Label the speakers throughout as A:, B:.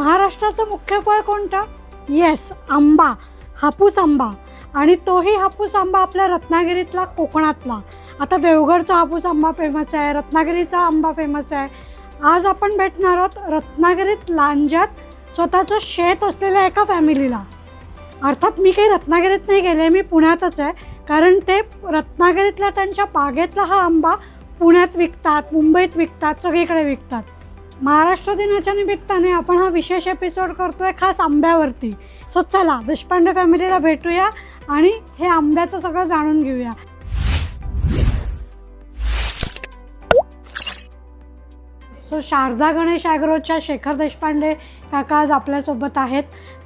A: महाराष्ट्राचं मुख्य फळ कोणतं? येस, आंबा, हापूस आंबा. आणि तोही हापूस आंबा आपल्या रत्नागिरीतला, कोकणातला. आता देवगडचा हापूस आंबा फेमस आहे, रत्नागिरीचा आंबा फेमस आहे. आज आपण भेटणार आहोत रत्नागिरीत लांज्यात स्वतःचं शेत असलेल्या एका फॅमिलीला. अर्थात मी काही रत्नागिरीत नाही गेले, मी पुण्यातच आहे. कारण ते रत्नागिरीतल्या त्यांच्या बागेतला हा आंबा पुण्यात विकतात, मुंबईत विकतात, सगळीकडे विकतात. महाराष्ट्र दिनाच्या निमित्ताने आपण हा विशेष एपिसोड करतोय खास आंब्यावरती. सो चला देशपांडे फॅमिलीला भेटूया आणि हे आंब्याचं सगळं जाणून घेऊया. सो शारदा गणेश ॲग्रोच्या शेखर देशपांडे काका आज आपल्यासोबत आहेत.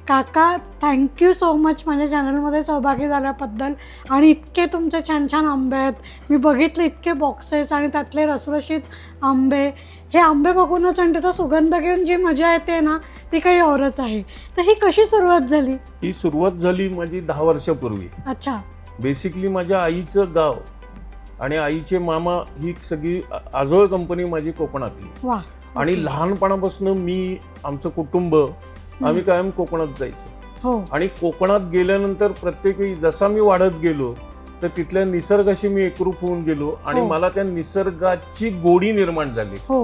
A: काका, थँक्यू सो मच माझ्या चॅनलमध्ये सहभागी झाल्याबद्दल. आणि इतके तुमचे छान छान आंबे आहेत, मी बघितले इतके बॉक्सेस आणि त्यातले रसरशीत आंबे. हे आंबे बघूनच आणि त्याचा सुगंध घेऊन जी मजा येते ना, ती काही औरच आहे. तर ही कशी सुरुवात झाली?
B: ही सुरुवात झाली माझी 10 वर्षापूर्वी.
A: अच्छा.
B: बेसिकली माझ्या आईचं गाव आणि आईचे मामा ही सगळी आजोळ कंपनी माझी कोकणातली.
A: वा.
B: आणि लहानपणापासून मी, आमचं कुटुंब, आम्ही कायम कोकणात जायचो.
A: हो.
B: आणि कोकणात गेल्यानंतर प्रत्येक वेळी जसा मी वाढत गेलो तर तिथल्या निसर्गाशी मी एकरूप होऊन गेलो आणि मला त्या निसर्गाची गोडी निर्माण झाली.
A: हो.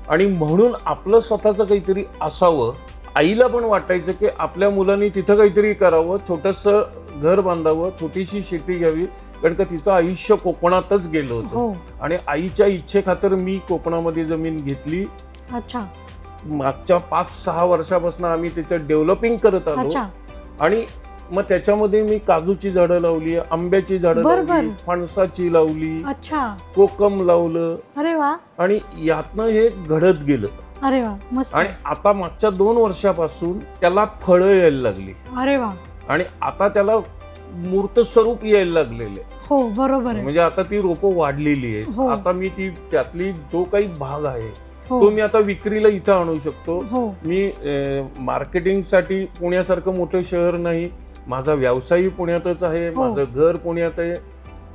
B: आणि म्हणून आपलं स्वतःचं काहीतरी असावं. आईला पण वाटायचं की आपल्या मुलांनी तिथं काहीतरी करावं, छोटंसं घर बांधावं, छोटीशी शेती घ्यावी, कारण का तिचं आयुष्य कोकणातच गेलं होतं. आणि आईच्या इच्छेखातर मी कोकणामध्ये जमीन घेतली.
A: अच्छा.
B: मागच्या 5-6 वर्षापासून आम्ही त्याचं डेव्हलपिंग करत आलो. आणि मग त्याच्यामध्ये मी काजूची झाडं लावली, आंब्याची झाडं लावली, फणसाची लावली, कोकम लावलं.
A: अरे वा. आणि
B: यातनं हे घडत गेलं.
A: अरे वा, मस्त.
B: आणि आता मागच्या 2 वर्षापासून त्याला फळं यायला लागली.
A: अरे वा. आणि
B: आता त्याला मूर्त स्वरूप यायला लागलेले.
A: हो, बरोबर आहे.
B: म्हणजे आता ती रोपं वाढलेली आहेत. आता मी ती त्यातली जो काही भाग आहे तो मी आता विक्रीला इथं आणू शकतो. मी मार्केटिंगसाठी पुण्यासारखं मोठं शहर नाही, माझा व्यवसायही पुण्यातच आहे, माझं घर पुण्यात आहे.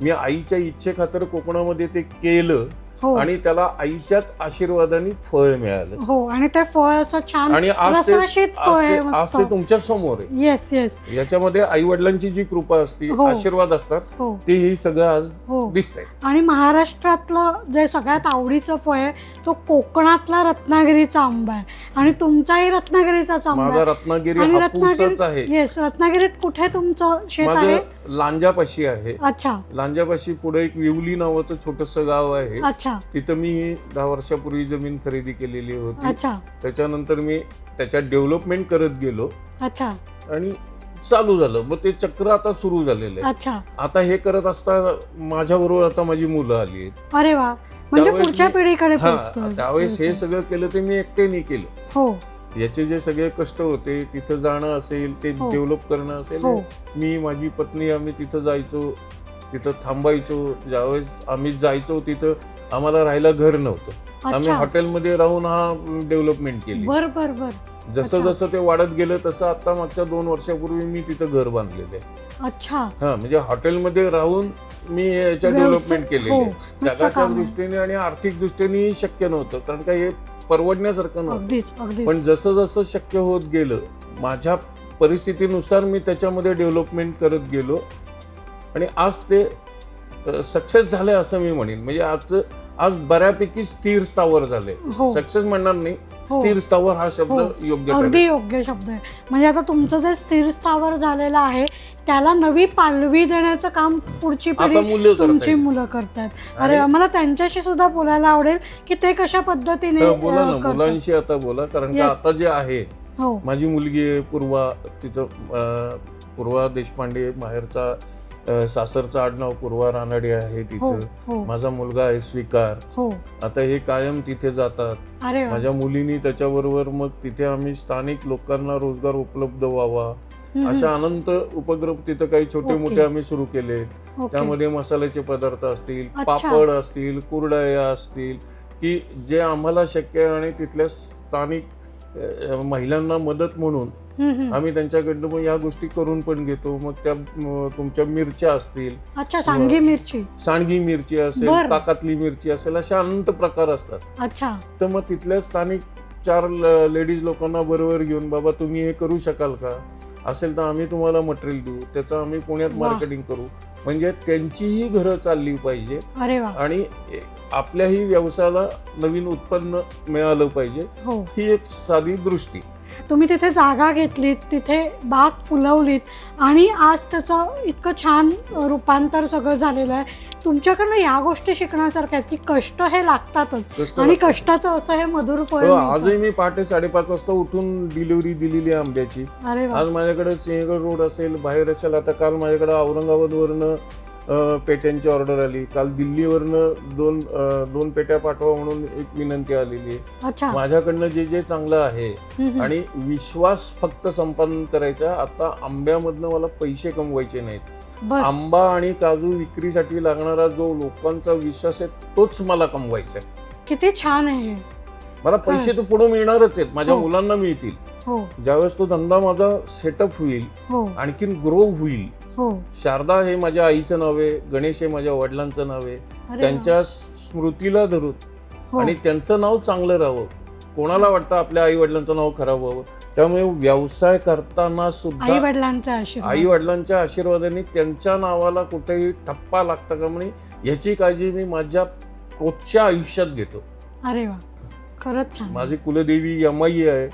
B: मी आईच्या इच्छेखातर कोकणामध्ये ते केलं आणि त्याला आईच्याच आशीर्वादाने फळ मिळालं.
A: हो. आणि ते फळ असं छान
B: आणि आज ते तुमच्या समोर आहे.
A: Yes yes.
B: याच्यामध्ये आई वडिलांची जी कृपा असते, आशीर्वाद असतात, ते हे सगळं आज दिसतंय.
A: आणि महाराष्ट्रातलं जे सगळ्यात आवडीचं फळ आहे तो कोकणातला रत्नागिरीचा आंबा आहे. आणि तुमचाही रत्नागिरीचाच आंबा.
B: माझा रत्नागिरी हापूसच आहे.
A: येस. रत्नागिरीत कुठे तुमचं शेत आहे?
B: लांजापाशी आहे.
A: अच्छा.
B: लांजापाशी पुढे एक विवली नावाचं छोटंसं गाव आहे.
A: अच्छा.
B: तिथं मी 10 वर्षापूर्वी जमीन खरेदी केलेली होती.
A: अच्छा.
B: त्याच्यानंतर मी त्याच्यात डेव्हलपमेंट करत गेलो.
A: अच्छा.
B: आणि चालू झालं. मग ते चक्र आता सुरू झालेलं आहे.
A: अच्छा.
B: आता हे करत असताना माझ्याबरोबर आता माझी मुलं आली आहेत.
A: अरे वा. म्हणजे पुढच्या पिढीकडे
B: त्यावेळेस हे सगळं केलं ते मी एकट्याने केलं.
A: हो.
B: याचे जे सगळे कष्ट होते, तिथं जाणं असेल, ते डेव्हलप करणं असेल, मी, माझी पत्नी, आम्ही तिथं जायचो, तिथं थांबायचो. ज्यावेळेस आम्ही जायचो तिथं आम्हाला राहायला घर नव्हतं, आम्ही हॉटेलमध्ये राहून हा डेव्हलपमेंट केली. जसं जसं ते वाढत गेलं तसं आता मागच्या 2 वर्षापूर्वी मी तिथं घर बांधलेलं आहे.
A: अच्छा.
B: म्हणजे हॉटेलमध्ये राहून मी याच्या डेव्हलपमेंट केलेली आहे. जगाच्या दृष्टीने आणि आर्थिक दृष्टीने शक्य नव्हतं, कारण का हे परवडण्यासारखं नव्हतं. पण जसं जसं शक्य होत गेलं, माझ्या परिस्थितीनुसार मी त्याच्यामध्ये डेव्हलपमेंट करत गेलो आणि आज ते सक्सेस झालंय असं मी म्हणेन. म्हणजे आज बऱ्यापैकी स्थिर स्थावर झाले. सक्सेस म्हणणार नाही, स्थिर स्थावर हा शब्द योग्य,
A: अगदी योग्य शब्द आहे. म्हणजे आता तुमचं जे स्थिर स्थावर झालेलं आहे त्याला नवी पालवी देण्याचं काम पुढची पिढी, तुमची मुलं करतात. अरे, मला त्यांच्याशी सुद्धा बोलायला आवडेल की ते कशा पद्धतीने
B: बोला ना, मुलांशी आता बोला. कारण का आता जे आहे, माझी मुलगी आहे पूर्वा, तिचं पूर्वा देशपांडे, माहेरचा सासरचं आडनाव पूर्वा रानडे आहे तिचं. माझा मुलगा आहे स्वीकार. आता हे कायम तिथे जातात. माझ्या मुलीनी त्याच्याबरोबर मग तिथे आम्ही स्थानिक लोकांना रोजगार उपलब्ध व्हावा अशा अनंत उपक्रम तिथं काही छोटे मोठे आम्ही सुरू केले. त्यामध्ये मसाल्याचे पदार्थ असतील, पापड असतील, कुरडया असतील, की जे आम्हाला शक्य आहे. आणि तिथल्या स्थानिक महिलांना मदत म्हणून आम्ही त्यांच्याकडनं मग या गोष्टी करून पण घेतो. मग त्या तुमच्या मिरच्या असतील, सांडगी मिरची असेल, ताकातली मिरची असेल, अशा अनंत प्रकार असतात. तर मग तिथल्या स्थानिक 4 लेडीज लोकांना बरोबर घेऊन, बाबा तुम्ही हे करू शकाल का, असेल तर आम्ही तुम्हाला मटेरियल देऊ, त्याचं आम्ही पुण्यात मार्केटिंग करू. म्हणजे त्यांचीही घरं चालली पाहिजे आणि आपल्याही व्यवसायाला नवीन उत्पन्न मिळालं पाहिजे, ही एक साधी दृष्टी.
A: तुम्ही तिथे जागा घेतलीत, तिथे बाग फुलवलीत आणि आज त्याचं इतकं छान रूपांतर सगळं झालेलं आहे. तुमच्याकडनं या गोष्टी शिकण्यासारख्या आहेत की कष्ट हे लागतातच आणि कष्टाचं असं हे मधुर फळ.
B: आजही मी पहाटे 5:30 वाजता उठून डिलिव्हरी दिलेली आहे आंब्याची. आज माझ्याकडे सिंहगड रोड असेल, बाहेर असेल. आता काल माझ्याकडे औरंगाबादवरनं पेट्यांची ऑर्डर आली, काल दिल्लीवरनं 2 पेट्या पाठवा म्हणून एक विनंती आलेली आहे. माझ्याकडनं जे जे चांगलं आहे आणि विश्वास फक्त संपादन करायचा. आता आंब्यामधनं मला पैसे कमवायचे नाहीत. आंबा आणि काजू विक्रीसाठी लागणारा जो लोकांचा विश्वास आहे तोच मला कमवायचा आहे.
A: किती छान आहे.
B: मला पैसे तर पुढे मिळणारच आहेत, माझ्या मुलांना मिळतील. ज्यावेळेस तो धंदा माझा सेटअप होईल, आणखीन ग्रो होईल. शारदा हे माझ्या आईचं नाव आहे, गणेश हे माझ्या वडिलांचं नाव आहे. त्यांच्या स्मृतीला धरून आणि त्यांचं नाव चांगलं राहावं. कोणाला वाटतं आपल्या आई वडिलांचं नाव खराब व्हावं, त्यामुळे व्यवसाय करताना सुद्धा आई वडिलांच्या आशीर्वादाने त्यांच्या नावाला कुठेही ठप्पा लागता का म्हणे याची काळजी मी माझ्या रोजच्या आयुष्यात घेतो.
A: अरे वा, खरंच छान.
B: माझी कुलदेवी यमाई आहे.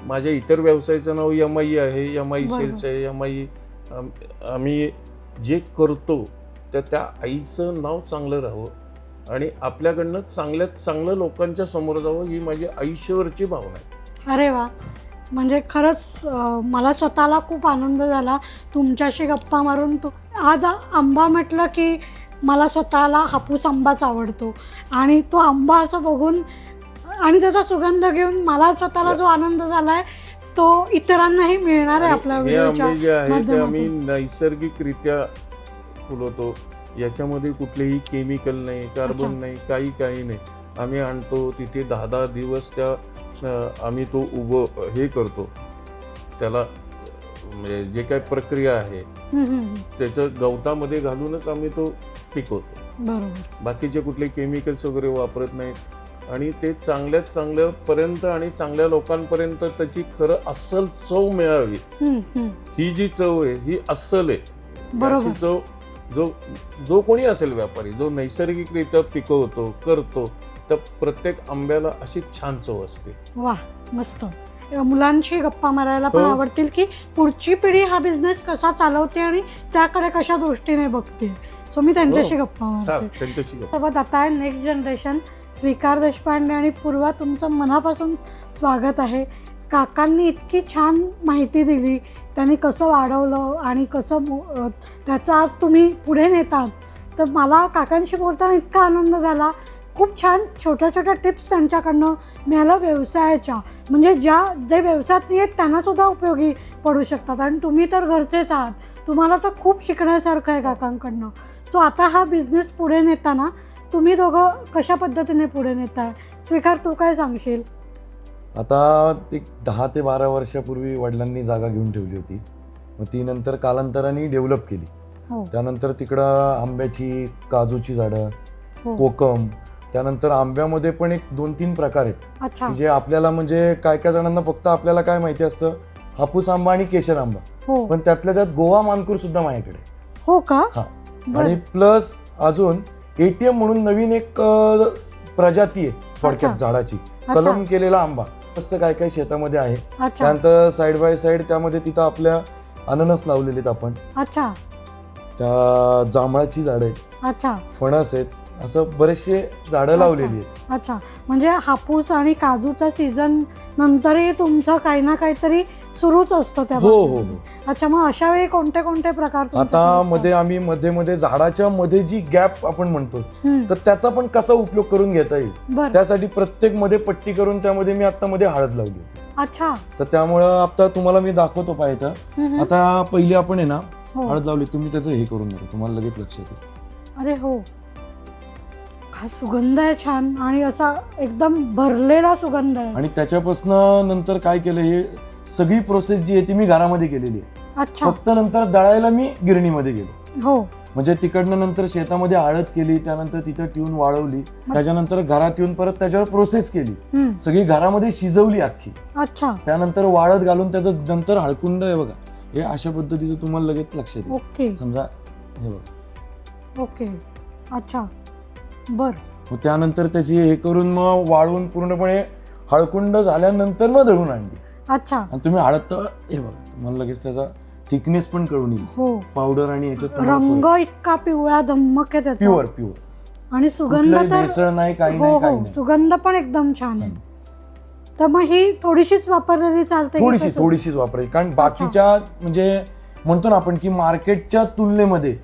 B: माझ्या इतर व्यवसायाचं नाव यमाई आहे, यमाई सेल्स आहे, यमाई. आम्ही जे करतो त्या आईचं नाव चांगलं राहावं आणि आपल्याकडनं चांगल्यात चांगलं लोकांच्या समोर जावं, ही माझी आयुष्यभरची भावना आहे.
A: अरे वा, म्हणजे खरंच मला स्वतःला खूप आनंद झाला तुमच्याशी गप्पा मारून. आज आंबा म्हटलं की मला स्वतःला हापूस आंबाच आवडतो आणि तो आंबा असं बघून आणि त्याचा सुगंध घेऊन मला स्वतःला जो आनंद झालाय तो इतरांनाही मिळणार आहे. आपल्या
B: व्हिडिओच्या आम्ही नैसर्गिकरित्या फुलवतो, याच्यामध्ये कुठलेही केमिकल नाही, कार्बन नाही, काही नाही. आम्ही आणतो तिथे 10 दिवस आम्ही तो हे करतो, त्याला म्हणजे जे काही प्रक्रिया आहे त्याचं गवतामध्ये घालूनच आम्ही तो पिकवतो. बाकीचे कुठले केमिकल्स वगैरे वापरत नाहीत आणि ते चांगल्यात चांगल्यापर्यंत आणि चांगल्या लोकांपर्यंत त्याची खरं अस्सल चव मिळावी. ही जी चव आहे ही अस्सल आहे. अशी चव जो कोणी असेल व्यापारी, जो नैसर्गिकरित्या पिकवतो करतो, तर प्रत्येक आंब्याला अशी छान चव असते.
A: वा, मस्त. मुलांशी गप्पा मारायला पण आवडतील की पुढची पिढी हा बिझनेस कसा चालवते आणि त्याकडे कशा दृष्टीने बघते. सो मी त्यांच्याशी गप्पा मारते. सोबत आता आहे नेक्स्ट जनरेशन. स्वीकार देशपांडे आणि पूर्वा, तुमचं मनापासून स्वागत आहे. काकांनी इतकी छान माहिती दिली, त्यांनी कसं वाढवलं आणि कसं त्याचं आज तुम्ही पुढे नेतात. तर मला काकांशी बोलताना इतका आनंद झाला. खूप छान छोट्या छोट्या टिप्स त्यांच्याकडनं मिळाल्या व्यवसायाच्या, म्हणजे जे व्यवसायात नाही आहेत त्यांनासुद्धा उपयोगी पडू शकतात. आणि तुम्ही तर घरचेच आहात, तुम्हाला तर खूप शिकण्यासारखं आहे काकांकडनं. सो आता हा बिझनेस पुढे नेताना तुम्ही दोघं कशा पद्धतीने पुढे नेताय? स्वीकार, तू काय सांगशील?
C: आता एक 10 ते 12 वर्षापूर्वी वडिलांनी जागा घेऊन ठेवली होती, मग ती नंतर कालांतराने डेव्हलप केली. त्यानंतर तिकडं आंब्याची, काजूची झाडं, कोकम, त्यानंतर आंब्यामध्ये पण एक 2-3 प्रकार आहेत की जे आपल्याला म्हणजे काय जणांना फक्त आपल्याला काय माहिती असतं हापूस आंबा आणि केशर आंबा, पण त्यातल्या त्यात गोवा मानकूर सुद्धा माझ्याकडे.
A: हो का?
C: हा. आणि प्लस अजून एटीएम म्हणून नवीन एक प्रजाती आहे थोडक्यात झाडाची, कलम केलेला आंबा मस्त काय शेतामध्ये आहे. त्यानंतर साइड बाय साइड त्यामध्ये तिथं आपल्या अननस लावलेले आहेत आपण. त्या जांभळाची झाड आहेत, फणस आहेत, असं बरेचसे झाडं लावलेली आहेत.
A: अच्छा, म्हणजे हापूस आणि काजूचा सीझन नंतरही तुमचं काही ना काहीतरी सुरूच असतं त्या.
C: हो.
A: अच्छा, मग अशा वेळी कोणते कोणते प्रकार?
C: आता मध्ये आम्ही मध्ये झाडाच्या मध्ये जी गॅप आपण म्हणतो तर त्याचा पण कसा उपयोग करून घेता येईल, त्यासाठी प्रत्येक मध्ये पट्टी करून त्यामध्ये मी आता मध्ये हळद लावली होती.
A: अच्छा,
C: तर त्यामुळं आता तुम्हाला मी दाखवतो पाहिजे. आता पहिली आपण आहे ना हळद लावली, तुम्ही त्याचं हे करून द्या, तुम्हाला लगेच लक्षात येईल.
A: अरे हो, हा सुगंध आहे छान आणि असा एकदम भरलेला सुगंध आहे.
C: आणि त्याच्यापासून नंतर काय केलं, हे सगळी प्रोसेस जी आहे ती मी घरामध्ये केलेली आहे. फक्त नंतर दळायला मी गिरणीमध्ये गेलो. म्हणजे तिकडनं नंतर शेतामध्ये हळद केली, त्यानंतर तिथं ठेवून वाळवली, त्याच्यानंतर घरात येऊन परत त्याच्यावर प्रोसेस केली, सगळी घरामध्ये शिजवली अख्खी.
A: अच्छा.
C: त्यानंतर वाळत घालून त्याचं नंतर हळकुंड आहे बघा, हे अशा पद्धतीचं तुम्हाला लगेच लक्षात येईल.
A: ओके.
C: समजा हे बघा.
A: ओके. अच्छा. बर.
C: मग त्यानंतर त्याची हे करून मग वाळून पूर्णपणे हळकुंड झाल्यानंतर मग दळून आणली.
A: अच्छा.
C: आणि तुम्ही हळद तर हे बघा, तुम्हाला लगेच त्याचा थिकनेस पण कळून येईल.
A: हो.
C: पावडर आणि याच्यात
A: रंग इतका पिवळा धम्मक आहे त्याचा.
C: प्युअर
A: आणि सुगंध तर
C: मिसळ नाही, काही
A: हो
C: नाही,
A: हो,
C: काही नाही.
A: सुगंध पण एकदम छान आहे. तर मग ही थोडीशीच वापरलेली चालते?
C: थोडीशीच वापरायची, कारण बाकीच्या म्हणजे म्हणतो ना आपण की मार्केटच्या तुलनेमध्ये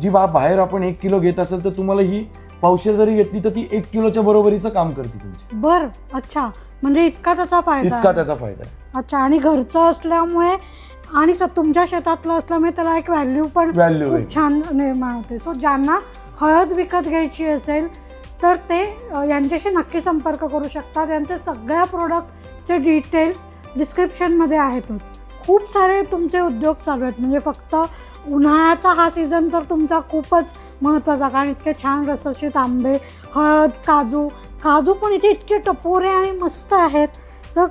C: जी बाहेर आपण 1 किलो घेत असेल तर तुम्हाला ही पावशे जरी घेतली तर ती 1 किलोच्या बरोबरीचं काम करते तुमची.
A: बर. अच्छा. म्हणजे इतका त्याचा फायदा
C: आहे.
A: अच्छा. आणि घरचं असल्यामुळे आणि तुमच्या शेतातलं असल्यामुळे त्याला एक व्हॅल्यू पण खूप छान निर्माण होते. सो ज्यांना हळद विकत घ्यायची असेल तर ते यांच्याशी नक्की संपर्क करू शकतात. यांचे सगळ्या प्रोडक्टचे डिटेल्स डिस्क्रिप्शनमध्ये आहेतच. खूप सारे तुमचे उद्योग चालू आहेत, म्हणजे फक्त उन्हाळ्याचा हा सीझन तर तुमचा खूपच महत्त्वाचा, कारण इतके छान रसरशीत आंबे, हळद, काजू पण इथे इतके टपोरे आणि मस्त आहेत. तर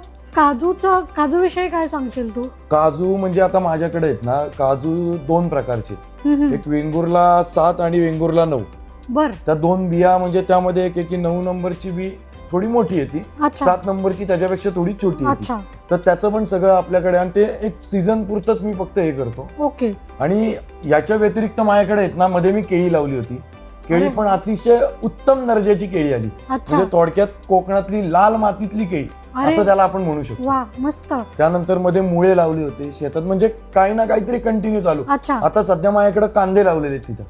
A: काजूविषयी काय सांगशील तू?
C: काजू म्हणजे आता माझ्याकडे आहेत ना काजू 2 प्रकारचे, एक वेंगुर्ला 7 आणि वेंगुर्ला 9.
A: बर.
C: त्या 2 बिया म्हणजे त्यामध्ये एक 9 नंबरची बी थोडी मोठी येते, 7 नंबरची त्याच्यापेक्षा थोडी छोटी येते. तर त्याचं पण सगळं आपल्याकडे, आणि ते एक सीझन पुरतच मी फक्त हे करतो.
A: ओके.
C: आणि याच्या व्यतिरिक्त माझ्याकडे आहेत ना मध्ये मी केळी लावली होती. केळी पण अतिशय उत्तम दर्जाची केळी आली, म्हणजे थोडक्यात कोकणातली लाल मातीतली केळी असं त्याला आपण म्हणू शकतो.
A: वा, मस्त.
C: त्यानंतर मध्ये मुळे लावले होते शेतात, म्हणजे काही ना काहीतरी कंटिन्यू चालू.
A: अच्छा.
C: आता सध्या माझ्याकडे कांदे लावलेले आहेत तिथं.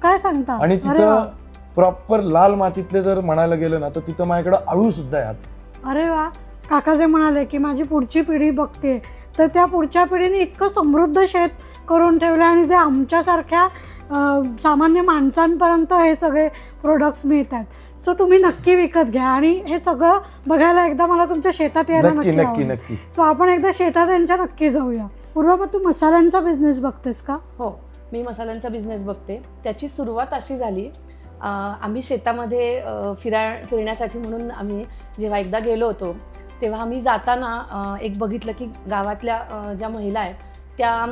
A: काय सांगता?
C: आणि तिथं प्रॉपर लाल मातीतले जर म्हणायला गेलं ना तर तिथं माझ्याकडे आळू सुद्धा आहे आज.
A: अरे वा. काका जे म्हणाले की माझी पुढची पिढी बघते, तर त्या पुढच्या पिढीने इतकं समृद्ध शेत करून ठेवलं, आणि जे आमच्यासारख्या सामान्य माणसांपर्यंत हे सगळे प्रोडक्ट्स मिळतात. सो तुम्ही नक्की विकत घ्या, आणि हे सगळं बघायला एकदा मला तुमच्या शेतात यायला
C: नक्की.
A: सो आपण एकदा शेतात त्यांच्या नक्की जाऊया. पूर्वा, मग तू मसाल्यांचा बिझनेस बघतेस का?
D: हो, मी मसाल्यांचा बिझनेस बघते. त्याची सुरुवात अशी झाली, आम्ही शेतामध्ये फिरण्यासाठी म्हणून आम्ही जेव्हा एकदा गेलो होतो तेव्हा आम्ही जाताना एक बघितलं की गावातल्या ज्या महिला आहेत त्या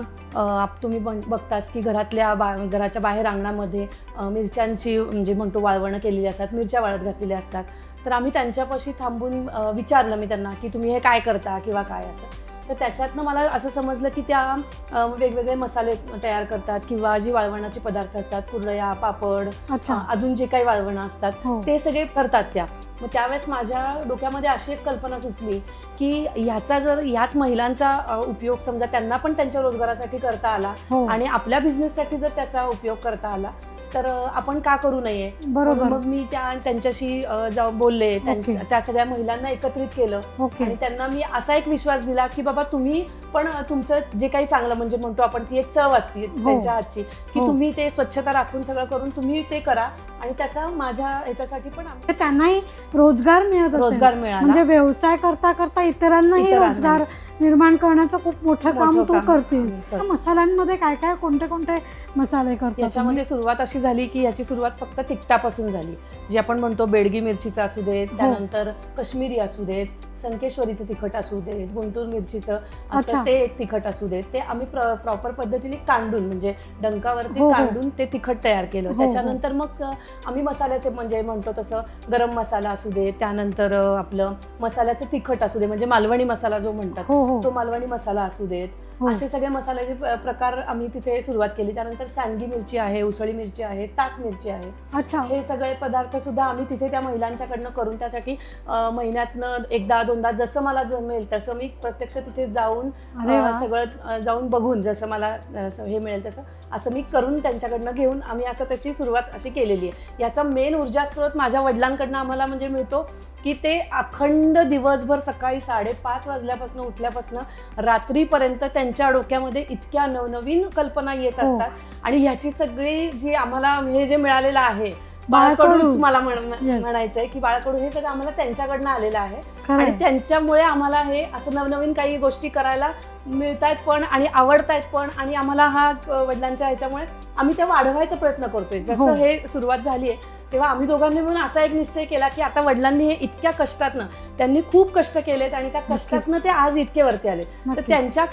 D: तुम्ही बघतास की घराच्या बाहेर अंगणामध्ये मिरच्यांची म्हणजे म्हणतो वाळवणं केलेली असतात, मिरच्या वाळत घातलेल्या असतात. तर आम्ही त्यांच्यापाशी थांबून विचारलं मी त्यांना की तुम्ही हे काय करता किंवा काय असं. तर त्याच्यातनं मला असं समजलं की त्या वेगवेगळे मसाले तयार करतात, किंवा जी वाळवणाचे पदार्थ असतात, कुरडया, पापड, अजून जे काही वाळवणं असतात ते सगळे करतात त्या. मग त्यावेळेस माझ्या डोक्यामध्ये अशी एक कल्पना सुचली की ह्याच महिलांचा उपयोग समजा त्यांना पण त्यांच्या रोजगारासाठी करता आला आणि आपल्या बिझनेससाठी जर त्याचा उपयोग करता आला तर आपण का करू नये.
A: बरोबर.
D: मग मी त्यांच्याशी जाऊन बोलले, त्या सगळ्या महिलांना एकत्रित केलं आणि त्यांना मी असा एक विश्वास दिला की बाबा तुम्ही पण तुमचं जे काही चांगलं म्हणजे म्हणतो आपण ती एक चव असते त्यांच्या हातची की तुम्ही ते स्वच्छता राखून सगळं करून तुम्ही ते करा, आणि त्याचा माझ्या ह्याच्यासाठी पण
A: त्यांनाही रोजगार मिळाला, म्हणजे व्यवसाय करता करता इतरांनाही रोजगार निर्माण करण्याचं खूप मोठं काम तू करतेस. मसाल्यांमध्ये काय काय कोणते मसाले करतात?
D: याच्यामध्ये सुरुवात अशी झाली की याची सुरुवात फक्त तिखटापासून झाली, जे आपण म्हणतो बेडगी मिरचीचं असू देत, त्यानंतर काश्मीरी असू देत, संकेश्वरीचं तिखट असू देत, गुंटूर मिरचीचं असं ते एक तिखट असू देत, ते आम्ही प्रॉपर पद्धतीने कांडून म्हणजे डंकावरती कांडून ते तिखट तयार केलं. त्याच्यानंतर मग आम्ही मसाल्याचे म्हणजे म्हणतो तसं गरम मसाला असू दे, त्यानंतर आपलं मसाल्याचं तिखट असू दे म्हणजे मालवणी मसाला जो म्हणतात तो मालवणी मसाला असू देत, असे सगळे मसाल्याचे प्रकार आम्ही तिथे सुरुवात केली. त्यानंतर सांडगी मिरची आहे, उसळी मिरची आहे, ताक मिरची आहे. हे सगळे पदार्थ सुद्धा आम्ही तिथे त्या महिलांच्याकडनं करून त्यासाठी महिन्यातनं एकदा दोनदा जसं मला जमेल तसं मी प्रत्यक्ष तिथे जाऊन सगळं जाऊन बघून जसं मला हे मिळेल तसं असं मी करून त्यांच्याकडनं घेऊन आम्ही असं त्याची सुरुवात अशी केलेली आहे. याचा मेन ऊर्जास्रोत माझ्या वडिलांकडनं आम्हाला म्हणजे मिळतो की ते अखंड दिवसभर सकाळी 5:30 वाजल्यापासून उठल्यापासून रात्रीपर्यंत त्यांच्या डोक्यामध्ये इतक्या नवनवीन कल्पना येत असतात, आणि ह्याची सगळी जी आम्हाला हे जे मिळालेलं आहे बाळकडूच मला म्हणायचंय की बाळकडू हे सगळं आम्हाला त्यांच्याकडनं आलेलं आहे, आणि त्यांच्यामुळे आम्हाला हे असं नवनवीन काही गोष्टी करायला मिळतायत पण आणि आवडतायत पण, आणि आम्हाला हा वडिलांच्या ह्याच्यामुळे आम्ही त्या वाढवायचा प्रयत्न करतोय. जसं हे सुरुवात झाली आहे तेव्हा आम्ही दोघांनी मिळून असा एक निश्चय केला की आता वडिलांनी हे इतक्या कष्टातनं, त्यांनी खूप कष्ट केलेत आणि त्या कष्टातनं ते आज इतके वरती आले, तर त्यांच्या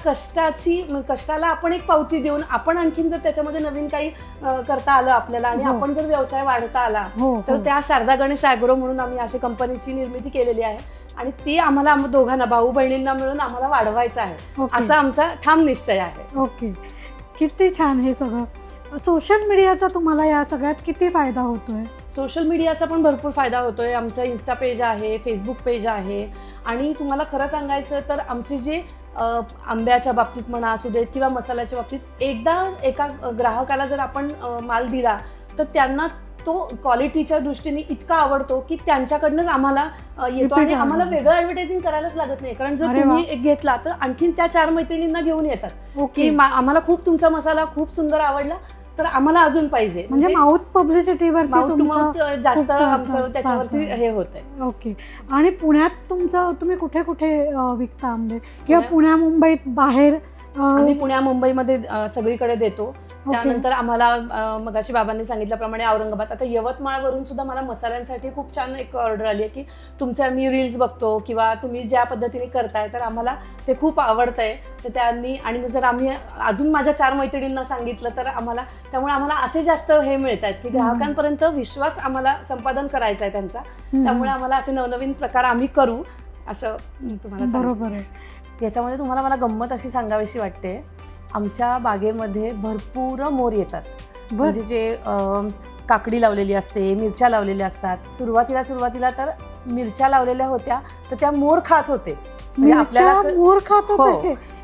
D: कष्टाला आपण एक पावती देऊन आपण आणखीन जर त्याच्यामध्ये नवीन काही करता आलं आपल्याला आणि आपण जर व्यवसाय वाढता आला तर त्या शारदा गणेश ॲग्रो म्हणून आम्ही अशी कंपनीची निर्मिती केलेली आहे आणि ती आम्हाला दोघांना भाऊ बहिणींना मिळून आम्हाला वाढवायचं आहे, असा आमचा ठाम निश्चय आहे.
A: ओके, किती छान. हे सगळं सोशल मीडियाचा तुम्हाला या सगळ्यात किती फायदा होतोय?
D: सोशल मीडियाचा पण भरपूर फायदा होतोय. आमचं इन्स्टा पेज आहे, फेसबुक पेज आहे, आणि तुम्हाला खरं सांगायचं तर आमची जे आंब्याच्या बाबतीत म्हणा असू देत किंवा मसाल्याच्या बाबतीत एकदा एका ग्राहकाला जर आपण माल दिला तर त्यांना तो क्वालिटीच्या दृष्टीने इतका आवडतो की त्यांच्याकडनंच आम्हाला येतो आणि आम्हाला वेगळं ॲडव्हर्टायझिंग करायलाच लागत नाही. कारण जर तुम्ही एक घेतला तर आणखीन त्या 4 मैत्रिणींना घेऊन येतात की आम्हाला खूप तुमचा मसाला खूप सुंदर आवडला तर आम्हाला अजून पाहिजे.
A: म्हणजे माउथ पब्लिसिटीवरती
D: जास्त आमचं त्याच्यावरती हे होतंय.
A: ओके. आणि पुण्यात तुम्ही कुठे कुठे विकता आंबे किंवा पुण्या मुंबईत बाहेर?
D: आम्ही पुण्या मुंबईमध्ये सगळीकडे देतो. त्यानंतर आम्हाला मगाशी बाबांनी सांगितल्याप्रमाणे औरंगाबाद, आता यवतमाळवरून सुद्धा मला मसाल्यांसाठी खूप छान एक ऑर्डर आली आहे की तुमचे आम्ही रील्स बघतो किंवा तुम्ही ज्या पद्धतीने करताय तर आम्हाला ते खूप आवडतंय. तर त्यांनी आणि जर आम्ही अजून माझ्या 4 मैत्रिणींना सांगितलं तर त्यामुळे आम्हाला असे जास्त हे मिळत आहेत की ग्राहकांपर्यंत विश्वास आम्हाला संपादन करायचा आहे त्यांचा. त्यामुळे आम्हाला असे नवनवीन प्रकार आम्ही करू असं तुम्हाला.
A: बरोबर आहे.
D: याच्यामध्ये तुम्हाला मला गंमत अशी सांगावीशी वाटते, आमच्या बागेमध्ये भरपूर मोर येतात. म्हणजे जे काकडी लावलेली असते, मिरच्या लावलेल्या असतात. सुरुवातीला तर मिरच्या लावलेल्या होत्या तर त्या मोर खात होते.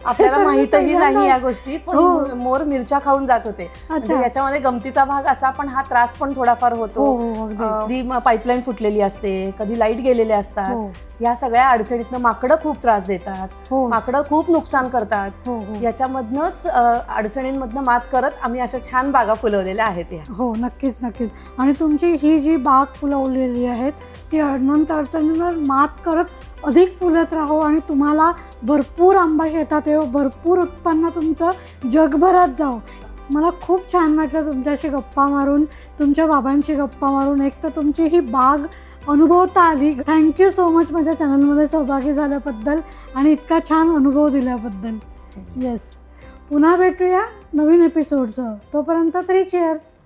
D: आपल्याला माहितही नाही या गोष्टी, पण मोर मिरच्या खाऊन जात होते. म्हणजे याच्यामध्ये गमतीचा भाग असा, पण हा त्रास पण थोडाफार होतो. कधी पाईपलाईन फुटलेली असते, कधी लाईट गेलेले असतात. या सगळ्या अडचणीतनं माकडं खूप त्रास देतात, माकडं खूप नुकसान करतात. याच्यामधनच अडचणींमधनं मात करत आम्ही अशा छान बागा फुलवलेल्या आहेत.
A: हो, नक्कीच नक्कीच. आणि तुमची ही जी बाग फुलवलेली आहेत ती अनंत अडचणींवर मात करत अधिक फुलत राहो आणि तुम्हाला भरपूर आंबा शेतात येऊ, भरपूर उत्पन्न तुमचं जगभरात जाऊ. मला खूप छान वाटलं तुमच्याशी गप्पा मारून, तुमच्या बाबांशी गप्पा मारून. एक तर तुमची ही बाग अनुभवता आली. थँक्यू सो मच माझ्या चॅनलमध्ये सहभागी झाल्याबद्दल आणि इतका छान अनुभव दिल्याबद्दल. येस, पुन्हा भेटूया नवीन एपिसोडसह. तोपर्यंत 3 चीअर्स.